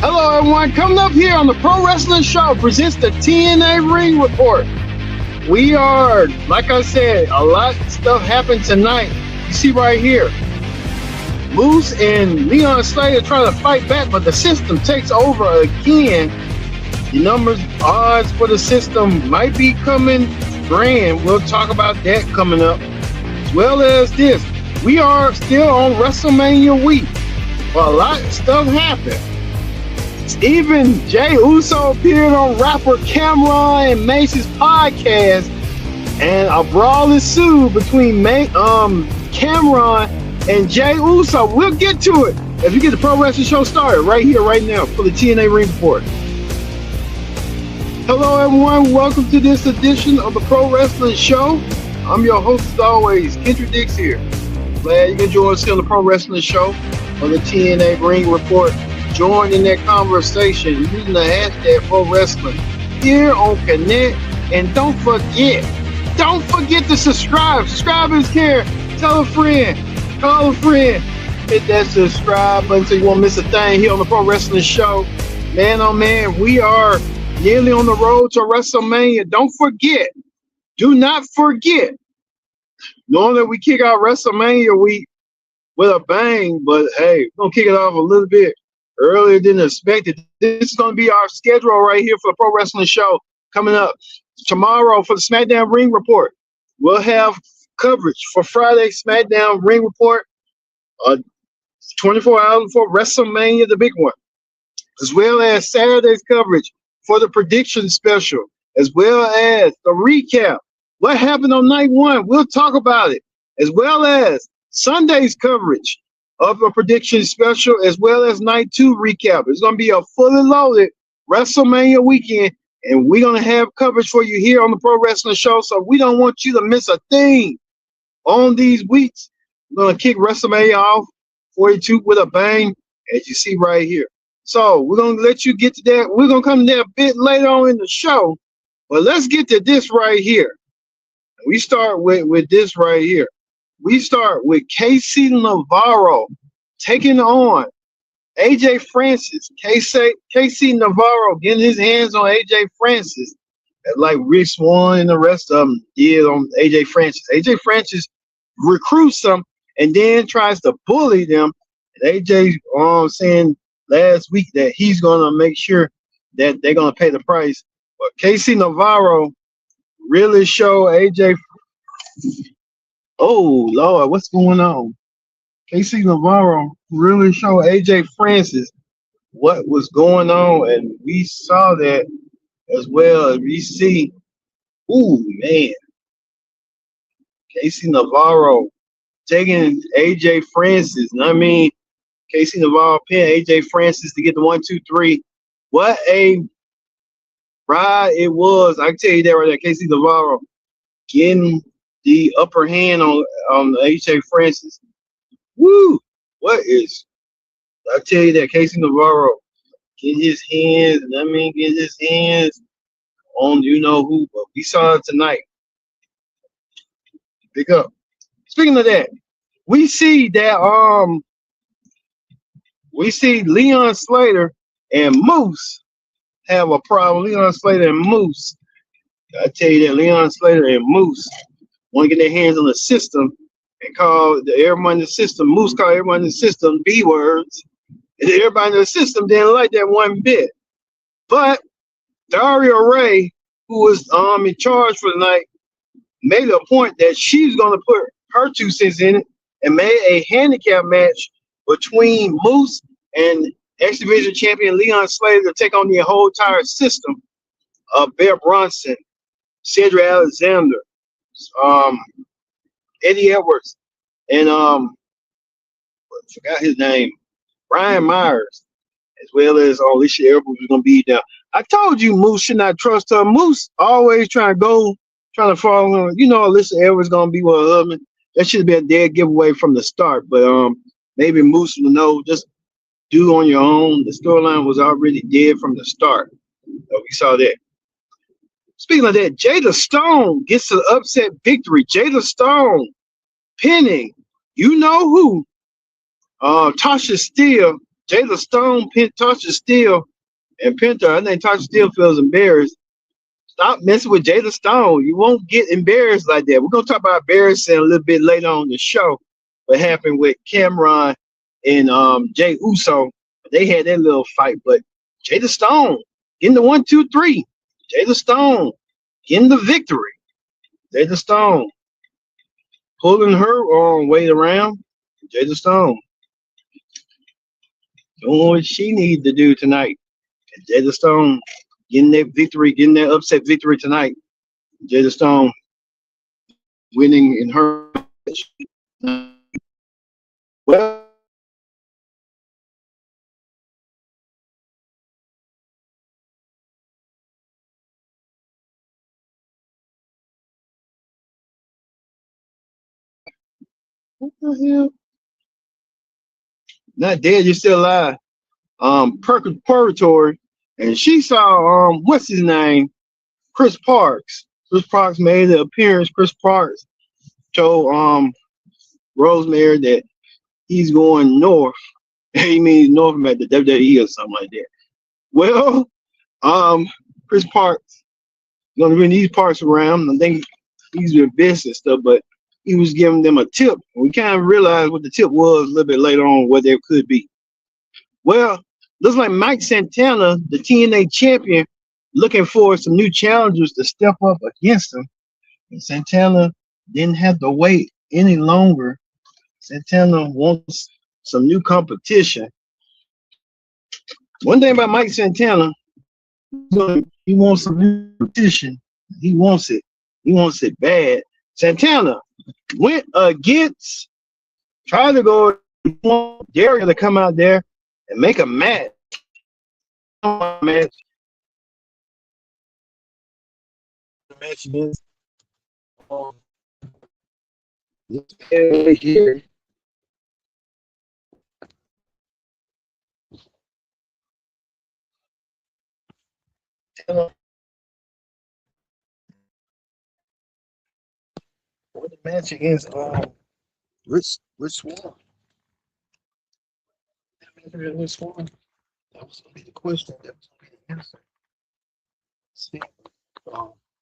Hello, everyone. Coming up here on the Pro Wrestling Show presents the TNA Ring Report. We are, like I said, a lot of stuff happened tonight. You see right here, Moose and Leon Slater trying to fight back, but the system takes over again. The numbers, odds for the system might be coming grand. We'll talk about that coming up. As well as this, we are still on WrestleMania week. But a lot of stuff happened. Even Jey Uso appeared on rapper Cameron and Mace's podcast, and a brawl ensued between Cameron and Jey Uso. We'll get to it as we get the Pro Wrestling Show started right here, right now for the TNA Ring Report. Hello, everyone. Welcome to this edition of the Pro Wrestling Show. I'm your host, as always, Cedric here. Glad you can join us here on the Pro Wrestling Show on the TNA Ring Report. Join in that conversation using the hashtag Pro Wrestling here on Connect. And don't forget to subscribe. Subscribers care. Tell a friend. Call a friend. Hit that subscribe button so you won't miss a thing here on the Pro Wrestling Show. Man, oh man, we are nearly on the road to WrestleMania. Don't forget. Do not forget. Normally we kick out WrestleMania week with a bang, but hey, we're going to kick it off a little bit earlier than expected. This is going to be our schedule right here for the Pro Wrestling Show coming up tomorrow for the SmackDown Ring Report. We'll have coverage for Friday SmackDown Ring Report, 24 hours before WrestleMania, the big one, as well as Saturday's coverage for the prediction special, as well as the recap. What happened on night one? We'll talk about it, as well as Sunday's coverage of a prediction special, as well as night two recap. It's going to be a fully loaded WrestleMania weekend, and we're going to have coverage for you here on the Pro Wrestling Show, so we don't want you to miss a thing on these weeks. We're going to kick WrestleMania off 42 with a bang, as you see right here. So we're going to let you get to that. We're going to come to that a bit later on in the show, but let's get to this right here. We start with this right here. We start with Casey Navarro taking on AJ Francis. Casey Navarro getting his hands on AJ Francis, like Rick Swann and the rest of them did on AJ Francis. AJ Francis recruits them and then tries to bully them. And AJ saying last week that he's going to make sure that they're going to pay the price. But Casey Navarro really showed AJ. Oh, Lord, what's going on? Casey Navarro really showed AJ Francis what was going on, and we saw that as well as we see. Ooh, man. Casey Navarro taking AJ Francis. I mean, Casey Navarro pinned AJ Francis to get the 1-2-3. What a ride it was. I can tell you that right there. Casey Navarro getting the upper hand on AJ Francis. Woo! I tell you that Casey Navarro get his hands on you know who, but we saw it tonight. Pick up. Speaking of that, we see Leon Slater and Moose have a problem. Leon Slater and Moose. I tell you that Leon Slater and Moose want to get their hands on the system and call everyone in the system. Moose called everyone in the system B words. And everybody in the system didn't like that one bit. But Daria Ray, who was in charge for the night, made a point that she's going to put her 2 cents in it and made a handicap match between Moose and X Division champion Leon Slater to take on the whole entire system of Bear Bronson, Cedric Alexander, Eddie Edwards, and I forgot his name, Brian Myers, as well as Alicia Edwards was gonna be there. I told you Moose should not trust her. Moose always trying to follow him. You know, Alicia Edwards gonna be with her husband. That should have been a dead giveaway from the start. But maybe Moose will know, just do on your own. The storyline was already dead from the start. So we saw that. Speaking of that, Jada Stone gets an upset victory. Jada Stone pinning, you know who, Tasha Steele Jayla Stone pinned Tasha Steele and pinned her. I think Tasha Steele feels embarrassed. Stop messing with Jayla Stone. You won't get embarrassed like that. We're gonna talk about embarrassing a little bit later on in the show. What happened with Cameron and Jey Uso? They had that little fight, but Jayla Stone getting the 1, 2, 3. Jayla Stone getting the victory. Jayla Stone pulling her weight around. Jayla Stone doing what she needs to do tonight. Jayla Stone getting that victory, getting that upset victory tonight. Jayla Stone winning in her match. Well, what the hell? Not dead, you're still alive. Purgatory, and she saw what's his name? Chris Parks. Chris Parks made an appearance. Chris Parks told Rosemary that he's going north. He means north at the WWE or something like that. Well, Chris Parks gonna bring these parts around. I think he's been business and stuff, but he was giving them a tip. We kind of realized what the tip was a little bit later on, what there could be. Well, looks like Mike Santana, the TNA champion, looking for some new challengers to step up against him. And Santana didn't have to wait any longer. Santana wants some new competition. One thing about Mike Santana, he wants some new competition. He wants it. He wants it bad. Santana went against, tried to go, Dario to come out there and make a match. Match against this man here. What the match against Rich Swan? Rich Swan. That was gonna be the question. That was gonna be the answer. See,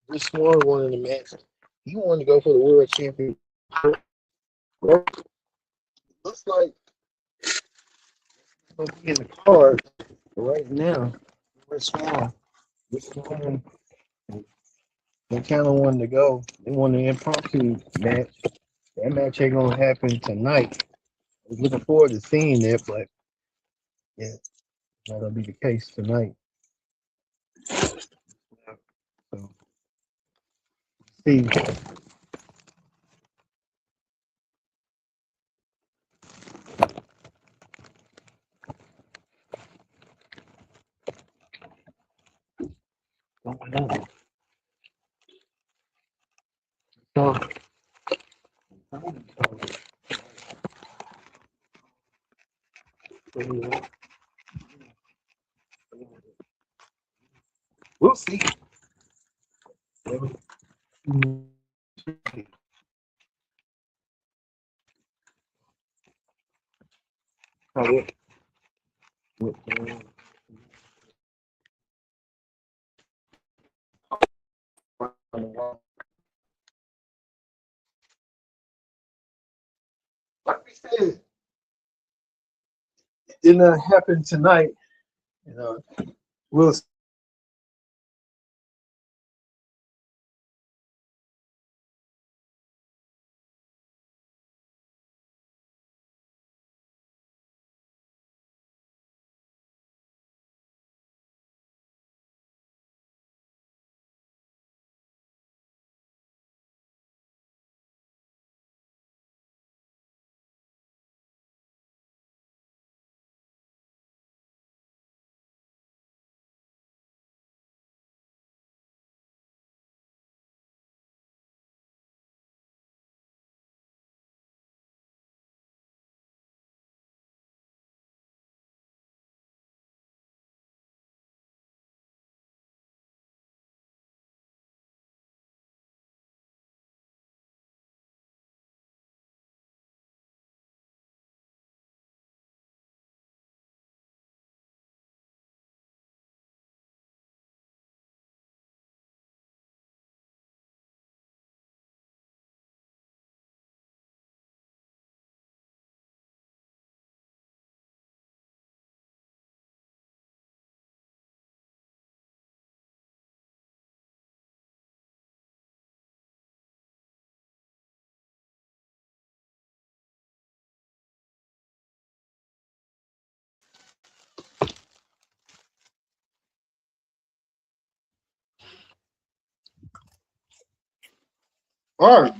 Rich Swan won the match. He wanted to go for the world championship. Well, looks like it's gonna be in the card right now. Rich Swan. Rich Swan. They kind of wanted to go. They wanted an impromptu match. That match ain't gonna happen tonight. I was looking forward to seeing that, but yeah, not gonna be the case tonight. So see. Going on. So we'll see. Like we said, it did not happen tonight. You know, we'll All right.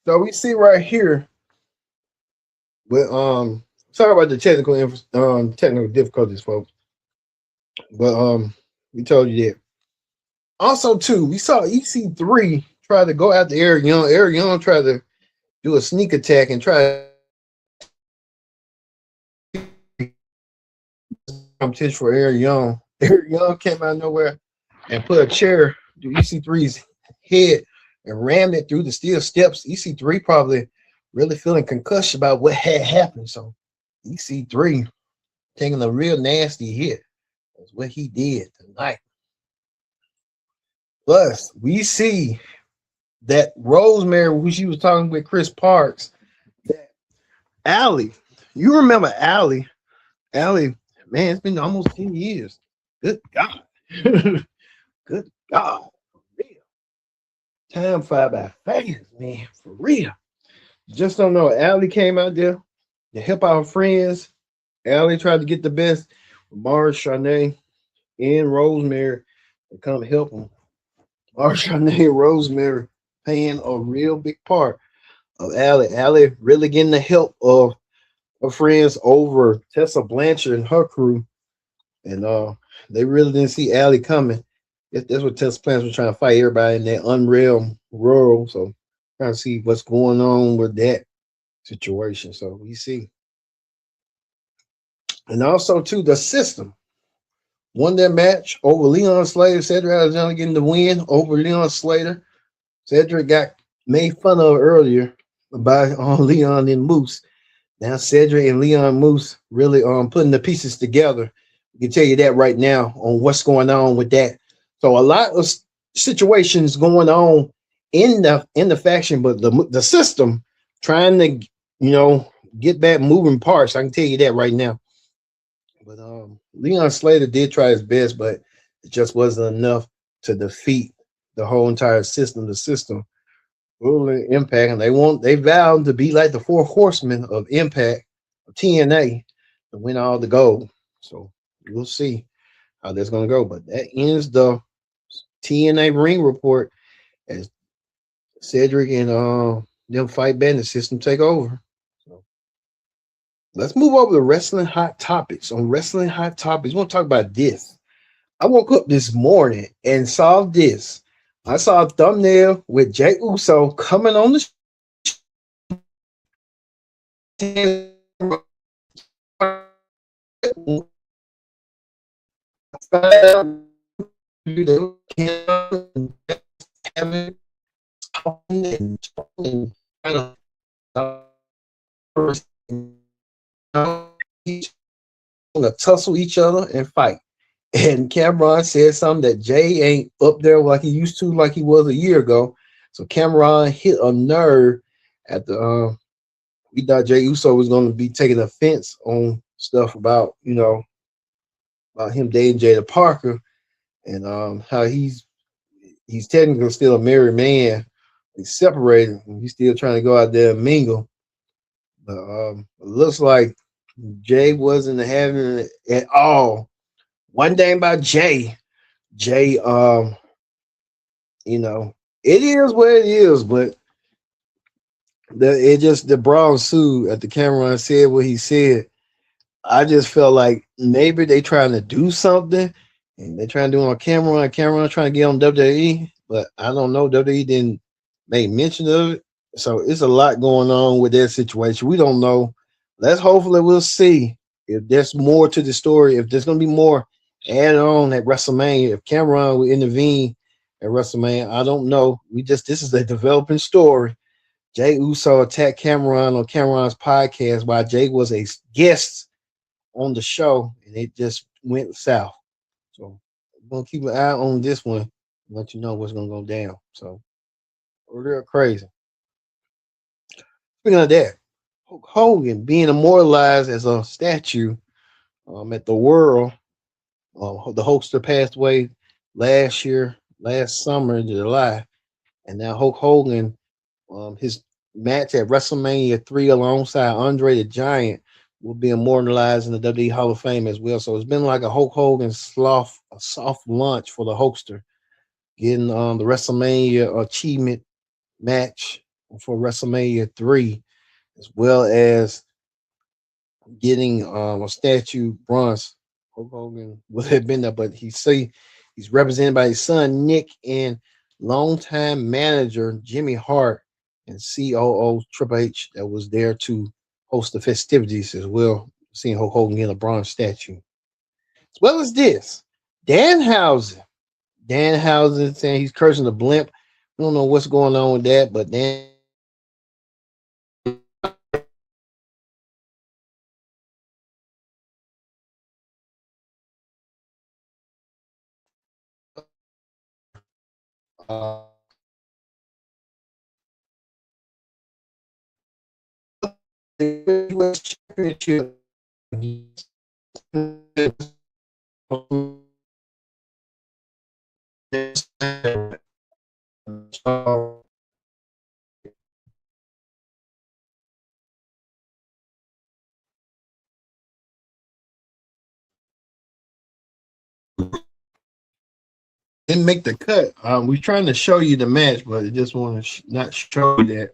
So we see right here with sorry about the technical difficulties, folks. But we told you that. Also, too, we saw EC3 try to go after Eric Young. Eric Young tried to do a sneak attack and try to competition for Eric Young. Eric Young came out of nowhere and put a chair to EC3's head and rammed it through the steel steps. EC3 probably really feeling concussion about what had happened. So EC3 taking a real nasty hit. That's what he did tonight. Plus, we see that Rosemary, who she was talking with Chris Parks, that Allie, you remember Allie? Allie, man, it's been almost 10 years. Good God. Good God. For real. Time fly by fast, man. For real. Just don't know. Allie came out there to help our friends. Allie tried to get the best with Mars, Shanae, and Rosemary to come help them. Mars, Shanae, and Rosemary playing a real big part of Allie. Allie really getting the help of her friends over Tessa Blanchard and her crew. And they really didn't see Allie coming. That's what Tessa Blanchard was trying to fight everybody in that unreal world. So trying to see what's going on with that situation. So we see. And also too, the system won that match over Leon Slater. Cedric Alexander getting the win over Leon Slater. Cedric got made fun of earlier by Leon and Moose. Now Cedric and Leon Moose really putting the pieces together. We can tell you that right now on what's going on with that. So a lot of situations going on in the faction, but the system trying to get back moving parts. I can tell you that right now. But Leon Slater did try his best, but it just wasn't enough to defeat the whole entire system. The system really Impact, and they vowed to be like the four horsemen of Impact, of TNA, to win all the gold. So we'll see how that's gonna go. But that ends the TNA Ring Report as Cedric and them fight back and the system take over. So let's move over to Wrestling Hot Topics. On Wrestling Hot Topics, we want to talk about this. I woke up this morning and saw this. I saw a thumbnail with Jey Uso coming on the show. To tussle each other and fight. And Cameron said something that Jey ain't up there like he used to, like he was a year ago. So Cameron hit a nerve at the we thought Jey Uso was going to be taking offense on stuff about about him dating Jada Parker and how he's technically still a married man. He's separated and he's still trying to go out there and mingle. But it looks like Jey wasn't having it at all. One thing about Jey, it is what it is, but the brawl ensued after Cameron said what he said. I just felt like maybe they trying to do something and they're trying to do it on Cameron trying to get on WWE, but I don't know. WWE didn't make mention of it. So it's a lot going on with that situation. We don't know. Hopefully we'll see if there's more to the story, if there's going to be more added on at WrestleMania, if Cameron will intervene at WrestleMania. I don't know. This is a developing story. Jey Uso attacked Cameron on Cameron's podcast while Jey was a guest on the show, and it just went south. So we're going to keep an eye on this one and let you know what's going to go down. So real crazy. Speaking of that, Hulk Hogan being immortalized as a statue at the World. The Hulkster passed away last year, last summer in July, and now Hulk Hogan, his match at WrestleMania 3 alongside Andre the Giant will be immortalized in the WWE Hall of Fame as well. So it's been like a Hulk Hogan a soft launch for the Hulkster, getting the WrestleMania achievement match for WrestleMania 3, as well as getting a statue bronze. Hulk Hogan would have been there, but he's represented by his son Nick and longtime manager Jimmy Hart and COO Triple H that was there to host the festivities as well. Seeing Hulk Hogan get a bronze statue. As well as this, Danhausen. Danhausen saying he's cursing the blimp. We don't know what's going on with that, but uh, the U.S. Championship. Didn't make the cut. We're trying to show you the match, but it just want to not show you that.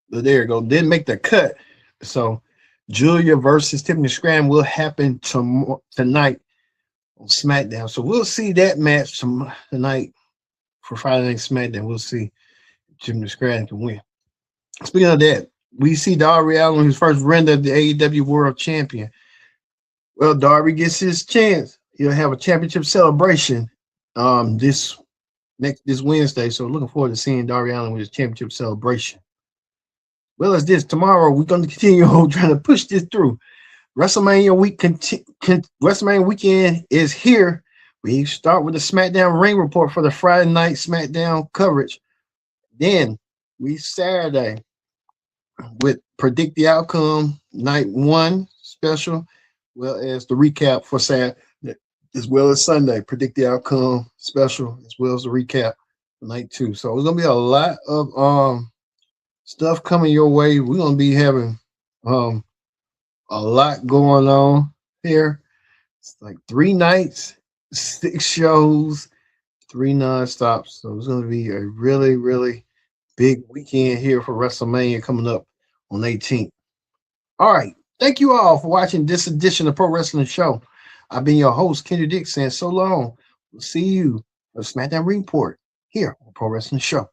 But there you go. Didn't make the cut. So Julia versus Tiffany Scram will happen tonight on SmackDown. So we'll see that match tonight for Friday Night SmackDown. We'll see if Tiffany Scram can win. Speaking of that, we see Darby Allin, his first render of the AEW World Champion. Well, Darby gets his chance. He'll have a championship celebration this Wednesday. So looking forward to seeing Darby Allin with his championship celebration. Well, as this tomorrow, we're going to continue on trying to push this through. WrestleMania WrestleMania weekend is here. We start with the SmackDown Ring Report for the Friday night SmackDown coverage. Then we Saturday with Predict the Outcome Night 1 special, well as the recap for Saturday, as well as Sunday, Predict the Outcome special, as well as the recap for Night 2. So it's going to be a lot of stuff coming your way. We're going to be having a lot going on here. It's like 3 nights, 6 shows, 3 nonstops. So it's going to be a really, really big weekend here for WrestleMania coming up on 18th. All right. Thank you all for watching this edition of Pro Wrestling Show. I've been your host, Kendra Dick, saying so long. We'll see you for the SmackDown Ring Report here on Pro Wrestling Show.